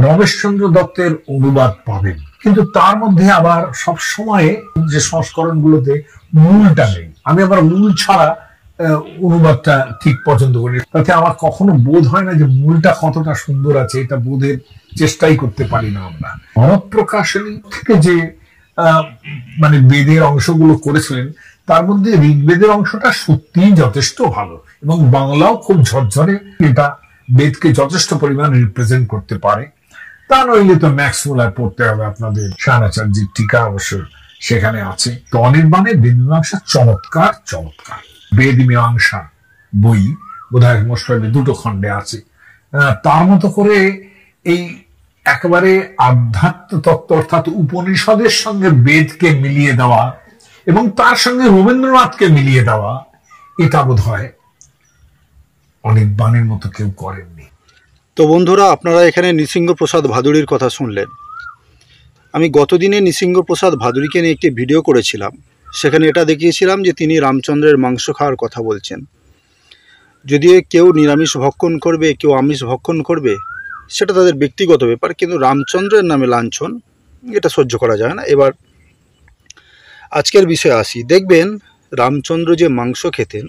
রমেশচন্দ্র দত্তের অনুবাদ পাবেন, কিন্তু তার মধ্যে আবার সব সময় যে সংস্করণগুলোতে মূলটা নেই। আমি আবার মূল ছাড়া অনুবাদটা ঠিক পছন্দ করি, তাতে আমার কখনো বোধ হয় না যে মূলটা কতটা সুন্দর আছে, এটা বোধের চেষ্টাই করতে পারি না আমরা। ভরত প্রকাশনী থেকে যে মানে বেদের অংশগুলো করেছিলেন, তার মধ্যে ঋগ্বেদের অংশটা সত্যিই যথেষ্ট ভালো, এবং বাংলাও খুব ঝরঝরে এটা বেদকে যথেষ্ট পরিমাণ রিপ্রেজেন্ট করতে পারে। তা নইলে তো ম্যাক্স মুলার পড়তে হবে আপনাদের, শানাচার্যের টিকা অবশ্য সেখানে আছে। তো অনির্বাণের বেদ মীমাংসা চমৎকার চমৎকার। বেদ মীমাংসা বই বোধহয় মোস্ট দুটো খণ্ডে আছে। তার মতো করে এই একেবারে আধ্যাত্ম তত্ত্ব অর্থাৎ উপনিষদের সঙ্গে বেদকে মিলিয়ে দেওয়া এবং তার সঙ্গে রবীন্দ্রনাথকে মিলিয়ে দেওয়া, এটা বোধ হয় অনির্বাণের মতো কেউ করেননি। তো বন্ধুরা, আপনারা এখানে নৃসিংহপ্রসাদ ভাদুড়ির কথা শুনলেন। আমি গতদিনে নৃসিংহপ্রসাদ ভাদুড়িকে নিয়ে একটি ভিডিও করেছিলাম। সেখানে এটা দেখিয়েছিলাম যে তিনি রামচন্দ্রের মাংস খাওয়ার কথা বলছেন। যদিও কেউ নিরামিষ ভক্ষণ করবে, কেউ আমিষ ভক্ষণ করবে, সেটা তাদের ব্যক্তিগত ব্যাপার, কিন্তু রামচন্দ্রের নামে লাঞ্ছন এটা সহ্য করা যায় না। এবার আজকের বিষয়ে আসি। দেখবেন রামচন্দ্র যে মাংস খেতেন,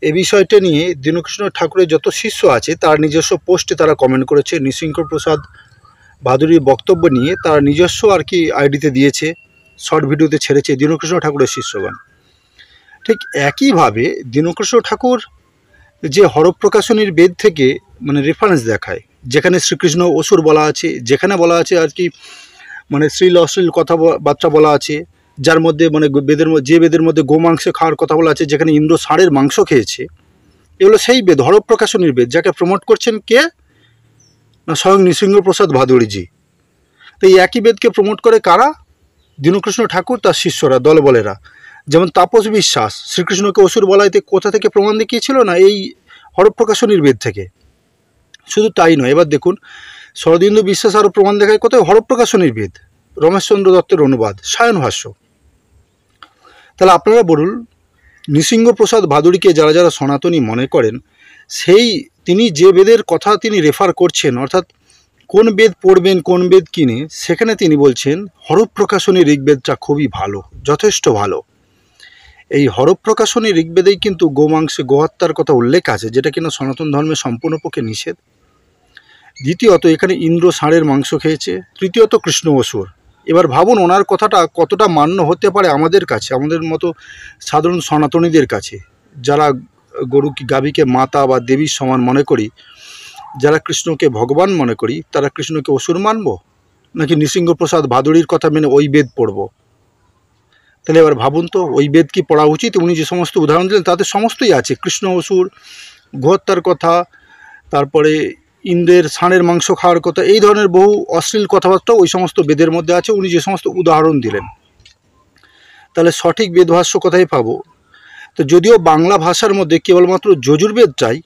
এ বিষয়টা নিয়ে দীনকৃষ্ণ ঠাকুরের যত শিষ্য আছে তার নিজস্ব পোস্টে তারা কমেন্ট করেছে। নৃসিংহপ্রসাদ ভাদুড়ির বক্তব্য নিয়ে তার নিজস্ব আইডিতে দিয়েছে, শর্ট ভিডিওতে ছেড়েছে দীনকৃষ্ণ ঠাকুরের শিষ্যগণ। ঠিক একইভাবে দীনকৃষ্ণ ঠাকুর যে হরপ্রকাশনীর বেদ থেকে রেফারেন্স দেখায়, যেখানে শ্রীকৃষ্ণ অসুর বলা আছে, যেখানে বলা আছে শ্লীল অশ্লীল কথাবার্তা বলা আছে, যার মধ্যে বেদের মধ্যে গোমাংস খাওয়ার কথা বলা আছে, যেখানে ইন্দ্র ষাঁড়ের মাংস খেয়েছে, এগুলো সেই বেদ, হরপ্রকাশনীর বেদ, যাকে প্রমোট করছেন কে না স্বয়ং নৃসিংহপ্রসাদ ভাদুড়িজি। তো এই একই বেদকে প্রমোট করে কারা? দীনকৃষ্ণ ঠাকুর, তার শিষ্যরা, দলবলেরা। যেমন তাপস বিশ্বাস শ্রীকৃষ্ণকে অসুর বলাইতে কোথা থেকে প্রমাণ দেখিয়েছিল না? এই হরপ্রকাশনীর বেদ থেকে। শুধু তাই নয়, এবার দেখুন শরদিন্দু বিশ্বাস আরও প্রমাণ দেখায় কোথায়? হরপ্রকাশনীর বেদ, রমেশচন্দ্র দত্তের অনুবাদ, সায়ন ভাষ্য। তাহলে আপনারা বলুন, নৃসিংহপ্রসাদ ভাদুড়িকে যারা যারা সনাতনী মনে করেন, তিনি যে বেদের কথা তিনি রেফার করছেন, অর্থাৎ কোন বেদ পড়বেন, কোন বেদ কিনে, সেখানে তিনি বলছেন হরপ্রকাশনী ঋগ্বেদটা খুবই ভালো, যথেষ্ট ভালো। এই হরপ্রকাশনী ঋগ্বেদেই কিন্তু গোমাংসে গোহত্যার কথা উল্লেখ আছে, যেটা কিনা সনাতন ধর্মে সম্পূর্ণ পক্ষে নিষেধ। দ্বিতীয়ত এখানে ইন্দ্র ষাঁড়ের মাংস খেয়েছে। তৃতীয়ত কৃষ্ণ অসুর। এবার ভাবুন ওনার কথাটা কতটা মান্য হতে পারে আমাদের কাছে, আমাদের মতো সাধারণ সনাতনীদের কাছে, যারা গাভীকে মাতা বা দেবীর সমান মনে করি, যারা কৃষ্ণকে ভগবান মনে করি, তারা কৃষ্ণকে অসুর মানব, নাকি নৃসিংহপ্রসাদ ভাদুড়ির কথা মেনে ওই বেদ পড়ব? তাহলে এবার ভাবুন তো, ওই বেদ কি পড়া উচিত? উনি যে সমস্ত উদাহরণ দিলেন তাতে সমস্তই আছে, কৃষ্ণ অসুর, গোহত্যার কথা, তারপরে ইন্দ্রের ষাঁড়ের মাংস খাওয়ার কথা, এই ধরনের বহু অশ্লীল কথাবার্তা ওই সমস্ত বেদের মধ্যে আছে, উনি যে সমস্ত উদাহরণ দিলেন। তাহলে সঠিক বেদভাষ্য কোথায় পাবো? তো যদিও বাংলা ভাষার মধ্যে কেবলমাত্র যজুর্বেদটাই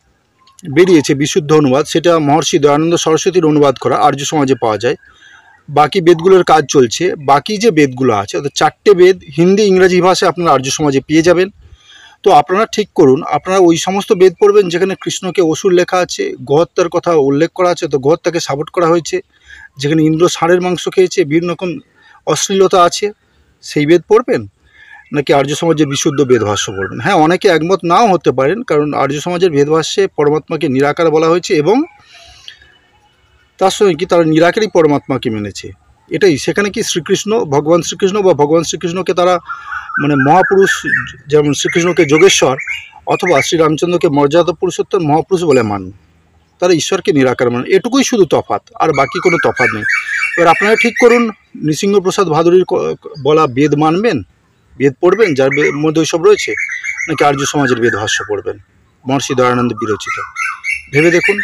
বেরিয়েছে বিশুদ্ধ অনুবাদ, সেটা মহর্ষি দয়ানন্দ সরস্বতীর অনুবাদ করা, আর্য সমাজে পাওয়া যায়। বাকি বেদগুলোর কাজ চলছে। বাকি যে বেদগুলো আছে, অর্থাৎ 4টে বেদ হিন্দি ইংরাজি ভাষায় আপনারা আর্য সমাজে পেয়ে যাবেন। তো আপনারা ঠিক করুন, আপনারা ওই সমস্ত বেদ পড়বেন যেখানে কৃষ্ণকে অসুর লেখা আছে, গোহত্যার কথা উল্লেখ করা আছে, তো গোহত্যাকে সাপোর্ট করা হয়েছে, যেখানে ইন্দ্র ষাঁড়ের মাংস খেয়েছে, বিভিন্ন রকম অশ্লীলতা আছে, সেই বেদ পড়বেন, নাকি আর্য সমাজের বিশুদ্ধ বেদভাষ্য পড়বেন? হ্যাঁ, অনেকে একমত নাও হতে পারেন, কারণ আর্য সমাজের বেদভাষ্যে পরমাত্মাকে নিরাকার বলা হয়েছে, এবং তার সঙ্গে কি তারা নিরাকারই পরমাত্মাকে মেনেছে। এটাই সেখানে কি শ্রীকৃষ্ণ, ভগবান শ্রীকৃষ্ণ বা ভগবান শ্রীকৃষ্ণকে তারা মহাপুরুষ, যেমন শ্রীকৃষ্ণকে যোগেশ্বর অথবা শ্রীরামচন্দ্রকে মর্যাদা পুরুষোত্তম মহাপুরুষ বলে মান, তারা ঈশ্বরকে নিরাকার মান, এটুকুই শুধু তফাৎ, আর বাকি কোনো তফাৎ নেই। এবার আপনারা ঠিক করুন, নৃসিংহপ্রসাদ ভাদুড়ির বলা বেদ মানবেন, বেদ পড়বেন যার মধ্যে ওইসব রয়েছে, নাকি আর্য সমাজের বেদভাষ্য পড়বেন, মহর্ষি দয়ানন্দ বিরচিত? ভেবে দেখুন।